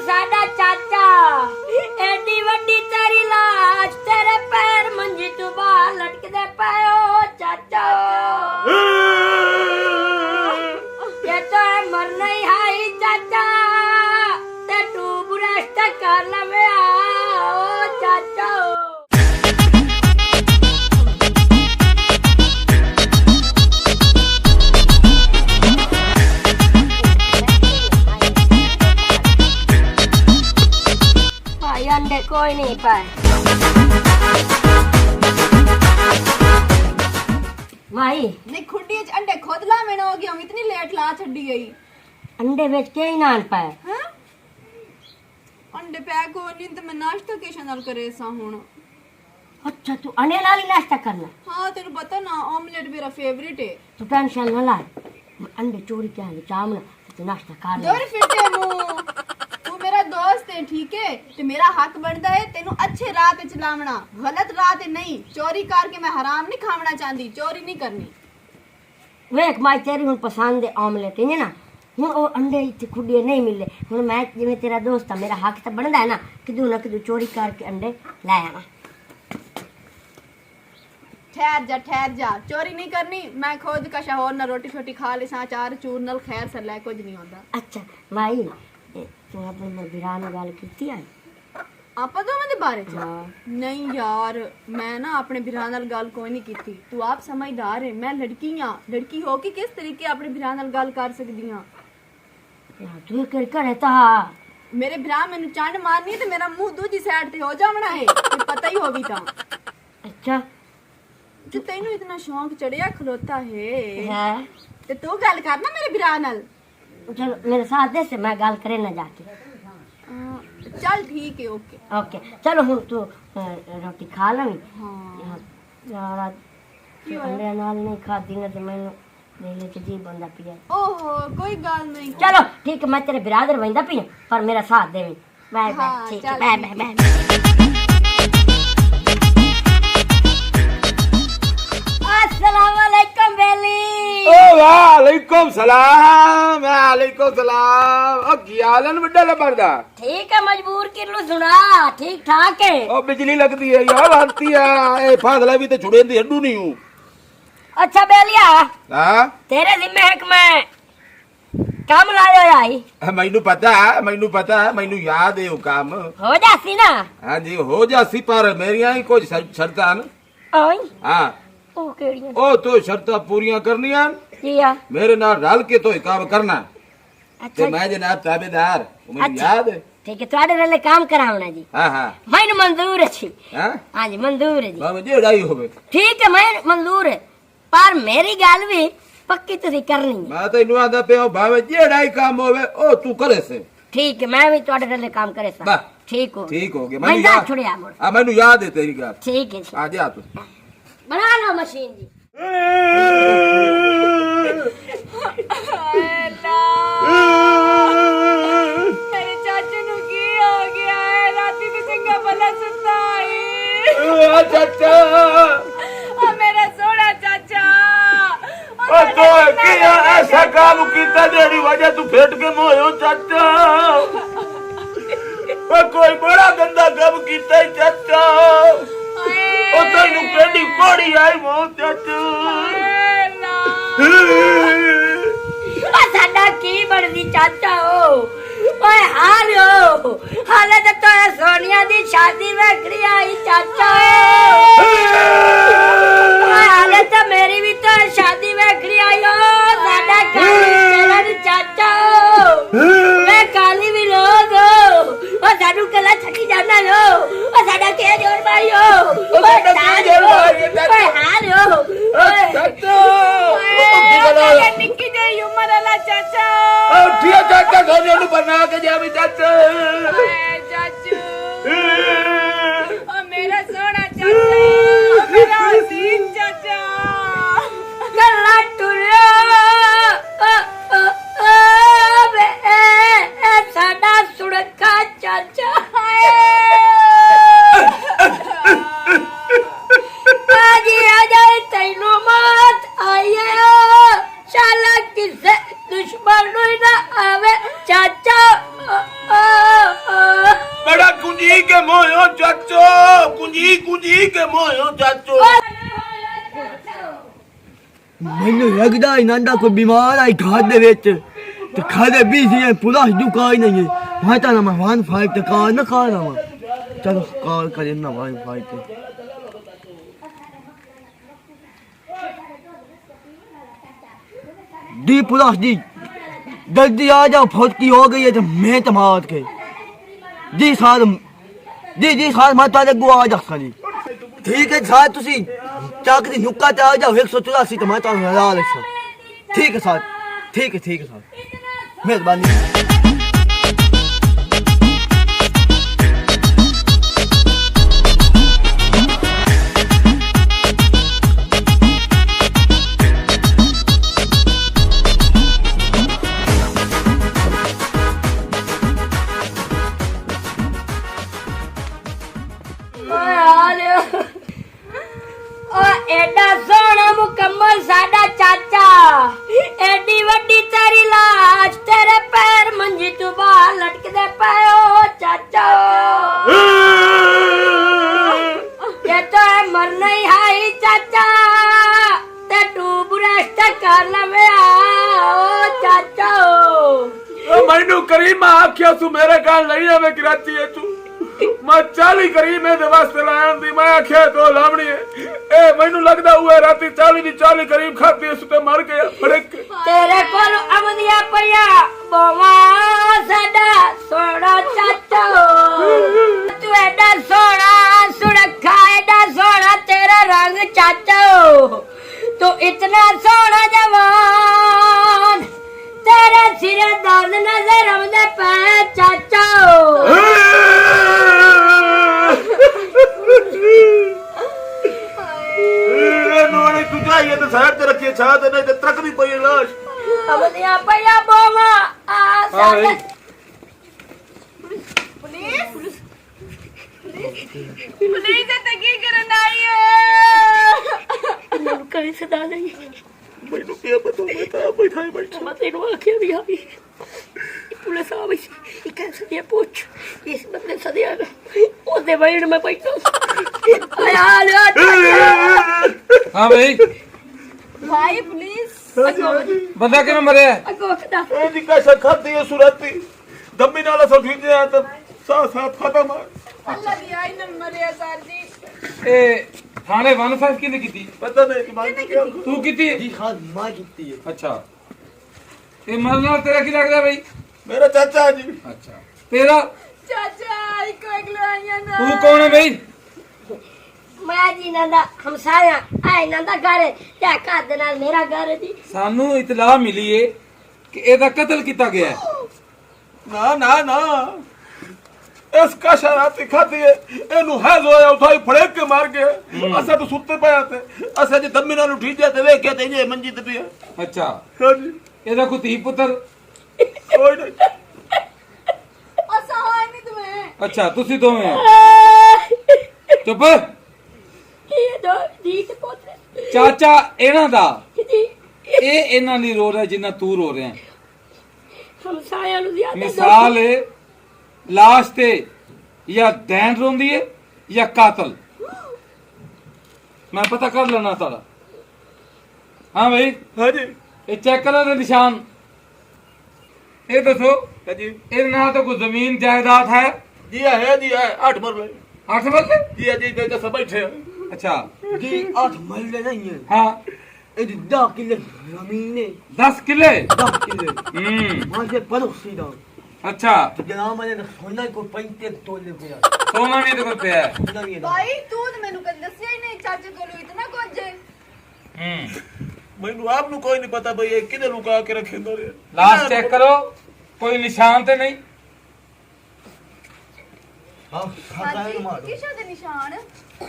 साडा चाचा एडी वड्डी तेरी लाश तेरे पैर मंजी तू बाहर लटकदे पायो चाचा ये तो मरना ही हाई चाचा ते तू बुरेस्ट कर लवे आओ चाचा अंडे कोई नहीं पाए भाई नहीं खुड्डी च अंडे खुद ला मैंने हो गया इतनी लेट ला छड़ी गई अंडे बेच के ही नान पाए हैं अंडे पैक हो नहीं तो मैं नाश्ता कैसे नाल करे सा हुन अच्छा तू अंडे नाल ही नाश्ता करना हां तेरे पता ना ऑमलेट मेरा फेवरेट है तू टेंशन न ले अंडे चोरी क्या है चावल तू नाश्ता कर ले दूर फिटे मुंह तू मेरा दोस्त है ठीक है ते मेरा हक बनदा है तेनु अच्छे राह पे चलावना गलत राह पे नहीं चोरी करके मैं हराम नहीं खावना चाहती चोरी नहीं करनी वेख माई तेरी हुन पसंद है ऑमलेट है ना हुन ओ अंडे इत्थे खुड्डी नहीं मिले हुन मैं जिवें तेरा दोस्त है मेरा हक तो बनदा है ना किदू ना किदू चोरी करके अंडे ले आवा ठहर जा चोरी नहीं करनी मैं खुद कशा और ना रोटी छोटी खा ले सा चार चूर नल खैर से ले कुछ नहीं होंदा अच्छा माई तू अपने मरबिरा ने गल कीती है आपा दोवां दे बारे च हाँ। नहीं यार मैं ना अपने बिरा नाल गल कोई नहीं कीती तू आप समझदार है मैं लड़की हां लड़की हो के किस तरीके अपने बिरा नाल गल कर सकदी हां यार तू कर करे ता मेरे बिरा मैनू चंड मारनी ते मेरा मुंह दूजी साइड ते हो जावना है ते पता ही होगी ता अच्छा जो तेनू इतना शौक चढ़िया खलोता है ते तू गल करना मेरे बिरा नाल चलो मेरे साथ दे से मैं गल करे ना जाके चल ठीक है ओके ओके चलो हुन तू रोटी खा लवी हां यार अंडे नाल नहीं खादी ना ते मैनू मेले च जी बंदा पिया ओहो कोई गल नहीं चलो ठीक है मैं तेरे बिरादर वंदा पिया पर मेरा साथ देवी बाय बाय हाँ, ठीक चल। है बाय बाय बाय अस्सलाम वालेकुम बेली ओ वालेकुम सलाम ओ कियालन बड्डा लबरदा ठीक है मजबूर कर लो सुना ठीक ठाक है ओ बिजली लगदी है यार आंती है ए फासला भी ते छुड़े दी हड्डू नहीं हूं अच्छा बेलिया हां तेरे जिम्मे है कि मैं काम लायो आई मैनू पता है मैनू याद है वो काम हो जासी ना हां जी हो जासी पर मेरियां ही कुछ शर्तां ओए हां ओ केड़ियां ओ तो शर्तां पूरियां करनियां किया मेरे नाल रल के तो ही काम करना ते अच्छा मैं जनाब ताबेदार मैनू अच्छा। याद है ठीक है ਤੁਹਾਡੇ ਨਾਲ काम करावना जी हां ਮੈਨੂੰ मंजूर है जी हां हां जी मंजूर है जी बाबा जेड़ाई होवे ठीक है मैं मंजूर है पर मेरी गल भी पक्की ਤੁਸੀਂ करनी है मैं तैनू आंदा पिया भावे जेड़ाई काम होवे ओ तू करे से ठीक है मैं भी ਤੁਹਾਡੇ ਨਾਲ काम करे सा वाह ठीक हो गया मैं जा छुड़िया मोड़ हाँ मैनू याद है तेरी गल ठीक है जी आ जा तू बना लो मशीन जी मेरे चाचू नु की हो गया है राती ते चंगा भला सुता आई चाचा मेरा सोना चाचा ओ तो किया ऐसा काम कीता जेड़ी वजह तू फेट के मोयो चाचा ओ कोई बड़ा गंदा काम कीता है चाचा ओ तैनू केडी कोड़ी आई मो चाचा साडा की बनदी चाचा हो ओए हालो हाले तो सोनिया दी शादी वेखड़ी आई चाचा ओए हाले तो मेरी भी तो शादी वेखड़ी आई हो साडा काली तेरा दी चाचा मैं काली भी लोग हो ओ साडू कला छकी जाना हो ओ साडा के जोर भाई हो ओ साडा जोर भाई ओए हालो ओए चाचा निक्की जी उम्र वाला चाचा ओ ठीक चाचा सोनिया नु बना के जावी चाचा चाचू मेरा सोना चाचा मेरा हसीन चाचा गला टुरिया साडा सुड़का चाचा आजी आ जाए तैनू मत आइए शाला किसे दुश्मन ना आवे चाचा ਮੈਨੂੰ ਲੱਗਦਾ ਇਹਨਾਂ ਦਾ ਕੋਈ ਬਿਮਾਰ ਆਈ ਘਰ ਦੇ ਵਿੱਚ ਤੇ ਖਾਦੇ ਬੀਜੀ ਹੈ ਪੂਰਾ ਦੁਕਾਨ ਨਹੀਂ ਹੈ ਮੈਂ ਤਾਂ ਨਾ ਮਹਾਨ ਫਾਈਟ ਤੇ ਕਾਰ ਨਾ ਖਾ ਰਹਾ ਚਲੋ ਕਾਰ ਕਰੇ ਨਾ ਵਾਈ ਫਾਈਟ ਤੇ दी पुलिस दी जल्दी आ जाओ फौजी हो गई है तो मैं तमाद के जी सार मैं तारे गो आ जा जी ठीक है सार तुसी चाक दी नुक्का ते आ जाओ 184 तो मैं तारे हरा लेसा ठीक है सार ठीक है सार मेहरबानी एडा सोना मुकम्मल साडा चाचा एडी वड्डी तेरी लाश तेरे पैर मंजी तू बाहर लटकदे पए ओ चाचा ये तो है मरना ही है चाचा ते तू बुरेस्ट कर लवे ओ चाचा ओ मैनू करीम आख्या तू मेरे काल नहीं आवे कराची है तू मैं 40 करीम दे वास्ते लाया दी मैं आख्या तो लावणी है ए मैनू लगदा हुआ राती 40 करीम खाती उस पे मर गया फड़क तेरे कोल अमदिया पया बोवा साडा सोना चाचा तू एडा सोना सुरखा एडा सोना तेरा रंग चाचा तू इतना सोना जवान तेरे सिरे दर्द नजर आउंदे पे चाचा नोने तू चाहिए तो साइड ते रखिए छात नहीं तो ट्रक भी पई लाश अमदिया पया बोवा आ साडा पुलिस ते की करन आई है कहीं से डाल नहीं मैनू क्या पता मैं तो बैठा ही बैठा मैं तेरे आखे भी आई पुलिस आ गई ये कैसे दिया पूछ इस बंदे से दिया ओ दे भाई मैं बैठा यार हाँ भाई भाई पुलिस बंदा किवें मरिया है? अगो खदा ए जी कैसे खाती है सुरती दम्मी नाला सब ठीक जाए तो साथ खत्म अल्लाह दी आई न मरिया सर जी ए थाने वन साहब किने कीती पता नहीं कि मैं क्या तू कीती जी हाँ मां कितनी है अच्छा ए मरना तेरा की लगदा भाई मेरा चाचा है जी अच्छा तेरा चाचा आई को अगलाया ना तू कौन है भाई मैं जी नंदा हमसाया आए नंदा घर क्या का दे नाल मेरा घर जी सानू इतला मिली है कि एदा कत्ल किया गया है ना ना इसका शरारती खाती है एनू हैज होया उठाई फड़ेक के मार के असा तो सुत्ते पे आते असा जे दम्मी नाल उठी जाते वे कहते ये मंजी ते पिया अच्छा हां जी एदा कोई धी पुत्र कोई नहीं असा होए नहीं तुम्हें अच्छा तुसी दोवें चुप ये दो दी के पोते चाचा ਇਹਨਾਂ ਦਾ जी ਇਹ ਇਹਨਾਂ ਲਈ ਰੋ ਰਿਹਾ ਜਿੰਨਾ ਤੂੰ ਰੋ ਰਿਹਾ ਹੈ। हमसाया नु ज्यादा मिसाल है लाश ते या दैन रोंदी है या कातल मैं पता कर लेना तारा हाँ भाई हां जी ये चेक करो दे निशान ये दसो हां जी ये ना तो कोई जमीन जायदाद है जी है 8 मरले 8 मरले जी जी सब बैठे अच्छा जी 8 मरले नहीं है हाँ ये 10 किले जमीन है 10 किले 10 किले वहां से पड़ोसी दा अच्छा तो जनाब मैंने सोना को 35 तोले पे सोना भी तो पे है सोना नहीं है भाई तू तो मैनू कद दसया ही नहीं चाचे कोलो इतना कुछ है मैनू आप नु कोई नहीं पता भाई ये किने लुका के रखे अंदर लाश चेक करो कोई निशान तो नहीं हां हाँ खासा जी मारो किशा दे निशान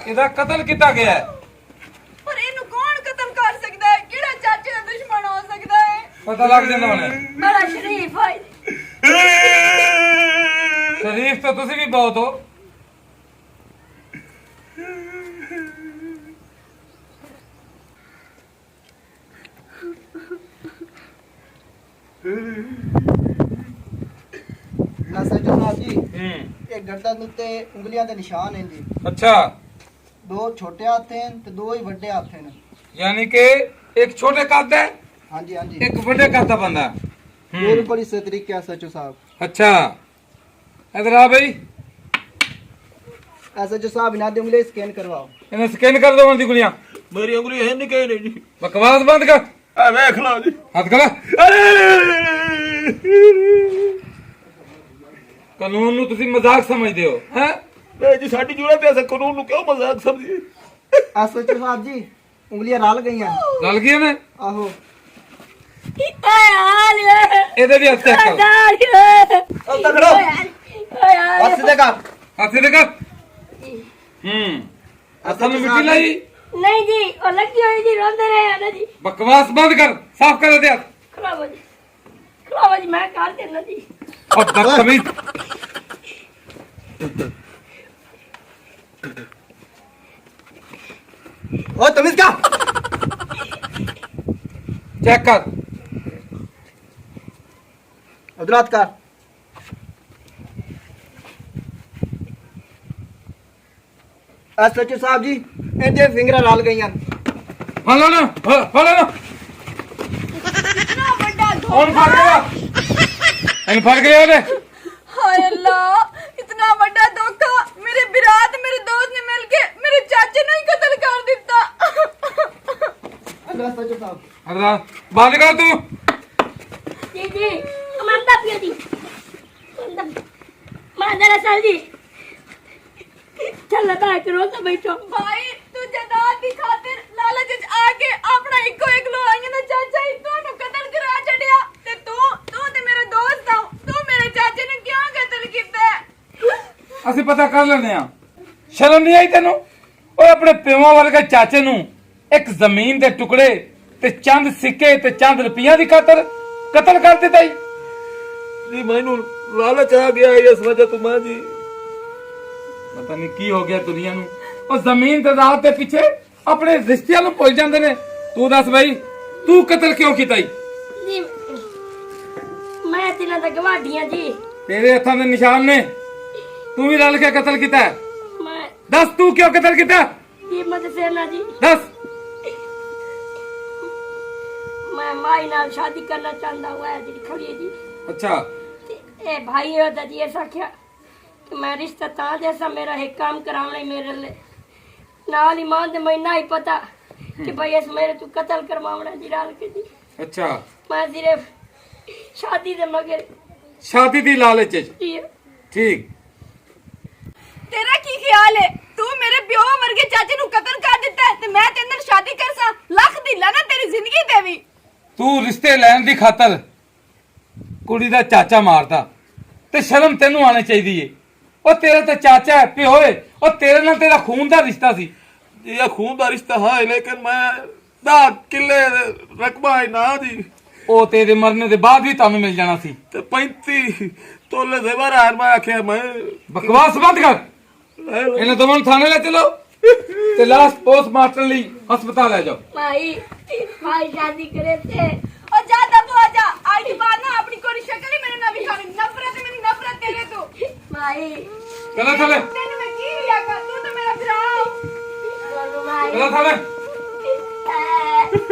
ਇਹਦਾ ਕਤਲ ਕੀਤਾ ਗਿਆ ਹੈ पर इनु कौन कत्ल कर सकता है केड़ा चाचे दा दुश्मन हो सकता है पता लग जाना उन्हें बड़ा शरीफ है शरीफ तो तुसी भी बहुत हो ਨਾ ਜਨਾਬ ਜੀ ਇਹ ਗਰਦਨ ਉੱਤੇ ਉਂਗਲੀਆਂ ਦੇ ਨਿਸ਼ਾਨ ਹਨ ਜੀ अच्छा ਦੋ ਛੋਟੇ ਹੱਥ ਹਨ ਤੇ ਦੋ ਹੀ ਵੱਡੇ ਹੱਥ ਹਨ यानी कि ਇੱਕ ਛੋਟੇ ਕੱਦ ਦਾ ਹੈ, हाँ जी हाँ जी ਇੱਕ ਵੱਡੇ ਕੱਦ ਦਾ ਬੰਦਾ ਹੈ। बिल्कुल इस तरीके SHO साहब। अच्छा इधर आ भाई, SHO साहब इन्हें दी उंगली स्कैन करवाओ। इन्हें स्कैन कर दो उनकी उंगलियां। ਮੇਰੀ ਉਂਗਲੀ ਹੈ ਨਹੀਂ ਕਹੀ ਨਹੀਂ ਜੀ बकवास बंद कर, ਆ ਵੇਖ ਲਓ ਜੀ हाथ करा। ਅਰੇ ਕਾਨੂੰਨ ਨੂੰ ਤੁਸੀਂ ਮਜ਼ਾਕ ਸਮਝਦੇ ਹੋ ਹੈ? ਇਹ ਜੀ ਸਾਡੀ ਜ਼ਰੂਰਤ ਹੈ, ਕਾਨੂੰਨ ਨੂੰ ਕਿਉਂ ਮਜ਼ਾਕ ਸਮਝੀਏ? SHO साहब जी उंगलियां रल गई हैं। ਰਲ ਗਏ ਨੇ? आहो ਓਏ ਹਾਲੇ ਇਹਦੇ ਵੀ ਹੱਥ ਚੈੱਕ ਕਰ, अब तक खड़ो और सीधे कर। ਹੱਥ ਦੇ ਕਰ। ਹੱਥਾਂ ਨੂੰ ਮਿੱਟੀ ਲਾਈ। ਨਹੀਂ ਜੀ ਉਹ ਲੱਗੀ ਹੋਈ ਜੀ ਰੋਂਦੇ ਰਹੇ ਆ ਨਾ ਜੀ ਬਕਵਾਸ ਬੰਦ ਕਰ, ਸਾਫ਼ ਕਰ ਦੇ ਹੱਥ। ਖਰਾਬ ਜੀ ਮੈਂ ਕਰ ਦੇਣਾ ਜੀ और बदतमीज, ओ तमीज का चेक कर। अब्दुल्लाह कर। SHO साहब जी इनके फिंगर रल गई हैं। हलो ना, हलो ना। इतना बड़ा कौन फट गया? इन फट गया ने। हाय अल्लाह, इतना बड़ा धोखा। मेरे बिरात मेरे दोस्त ने मिलके मेरे चाचे ने ही कत्ल कर दिता। SHO साहब अरे बात कर तू। जी जी मानता पिया जी मानता साल जी चल लगा करो तो बैठो भाई तू जदाद की खातिर लालच च आके अपना इको एक लोआंगे ना चाचा ही दोनों कत्ल करा छड़िया ते तू ते मेरा दोस्त आ तू मेरे चाचे ने क्यों कत्ल कीता है? ਅਸੀਂ ਪਤਾ ਕਰ ਲੈਨੇ ਆ। ਸ਼ਰਮ ਨਹੀਂ ਆਈ ਤੈਨੂੰ? ਓਏ ਆਪਣੇ ਪਿਓਾਂ ਵਰਗੇ ਚਾਚੇ ਨੂੰ ਇੱਕ ਜ਼ਮੀਨ ਦੇ ਟੁਕੜੇ ਤੇ ਚੰਦ ਸਿੱਕੇ ਤੇ ਚੰਦ ਰੁਪਈਆ ਦੀ ਕਤਲ ਕਰ ਦਿੱਤਾ ਜੀ ਮੈਨੂੰ ਲਾਲਚ ਆ ਗਿਆ ਇਸ ਵਜ੍ਹਾ ਤੋਂ ਮਾਂ ਜੀ ਪਤਾ ਨਹੀਂ ਕੀ ਹੋ ਗਿਆ ਦੁਨੀਆ ਨੂੰ। ਉਹ ਜ਼ਮੀਨ ਤੇ ਰਾਤ ਦੇ ਪਿੱਛੇ ਆਪਣੇ ਰਿਸ਼ਤਿਆਂ ਨੂੰ ਭੁੱਲ ਜਾਂਦੇ ਨੇ। ਤੂੰ ਦੱਸ ਬਈ, ਤੂੰ ਕਤਲ ਕਿਉਂ ਕੀਤਾ ਈ? जी मैं तिना दा गवाडियां जी ਤੇਰੇ ਹੱਥਾਂ ਦੇ ਨਿਸ਼ਾਨ ਨੇ, ਤੂੰ ਵੀ ਰਲ ਕੇ ਕਤਲ ਕੀਤਾ ਹੈ। मैं ਦੱਸ ਤੂੰ ਕਿਉਂ ਕਤਲ ਕੀਤਾ? जी मत सेना जी ਦੱਸ। मैं माई नाल शादी करना चाहता हूँ है जी खड़ी है जी ਅੱਛਾ ते ए भाई होता जी ऐसा क्या कि मैं रिश्ता ता जैसा मेरा एक काम करावना मेरे लिए नाल ही मान दे मैं ना ही पता कि भाई इस मेरे तू कत्ल करवावना जी डाल के जी ਅੱਛਾ मैं सिर्फ शादी दे मगर ਸ਼ਾਦੀ ਦੀ ਲਾਲਚ ਚ। जी ਠੀਕ। तेरा की ख्याल है तू मेरे प्यो वर्गे चाचे नु कत्ल कर दिता है ते मैं तेरे नाल शादी करसा लख दी लाना तेरी जिंदगी ते भी। ਤੂੰ ਰਿਸ਼ਤੇ ਲੈਣ ਦੀ ਖਾਤਰ ਕੁੜੀ ਦਾ ਚਾਚਾ ਮਾਰਦਾ ਤੇ ਸ਼ਰਮ ਤੈਨੂੰ ਆਣੀ ਚਾਹੀਦੀ ਏ। ਉਹ ਤੇਰਾ ਤਾਂ ਚਾਚਾ ਹੈ, ਪਿਓ ਏ। ਉਹ ਤੇਰੇ ਨਾਲ ਤੇਰਾ ਖੂਨ ਦਾ ਰਿਸ਼ਤਾ ਸੀ। ਜੀ ਇਹ ਖੂਨ ਦਾ ਰਿਸ਼ਤਾ ਹੈ ਲੇਕਿਨ ਮੈਂ 10 ਕਿੱਲੇ ਰਕਬਾ ਹੈ ਨਾ ਜੀ ਉਹ ਤੇਰੇ ਮਰਨੇ ਦੇ ਬਾਅਦ ਵੀ ਤੁਹਾਨੂੰ ਮਿਲ ਜਾਣਾ ਸੀ। ਤੇ 35 ਤੋਲੇ ਜ਼ੇਵਰ ਹੈ। ਮੈਂ ਆਖਿਆ ਮੈਂ ਬਕਵਾਸ ਬੰਦ ਕਰ। ਇਹਨਾਂ ਦੋਵਾਂ ਨੂੰ ਥਾਣੇ ਲੈ ਚਲੋ ਤੇ ਲਾਸ਼ ਪੋਸਟਮਾਰਟਮ ਲਈ ਹਸਪਤਾਲ ਲੈ ਜਾਓ। भाई भाई शादी करे थे और जा दबो आजा आज के बाद ना अपनी कोई शक्ल ही मेरे ना दिखानी। नफरत है मेरी नफरत तेरे तो। भाई चलो थले, तेनु मैं की लिया कर तू तो मेरा भरा बोलो भाई चलो थले।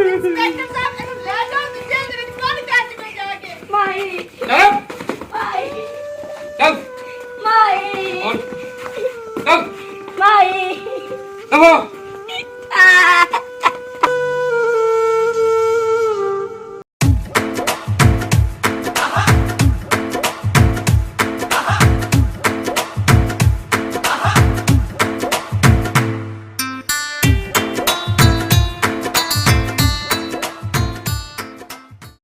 इंस्पेक्टर साहब एनु ले जाओ तू जेल दे विच कौन कैच में जाके। भाई चलो।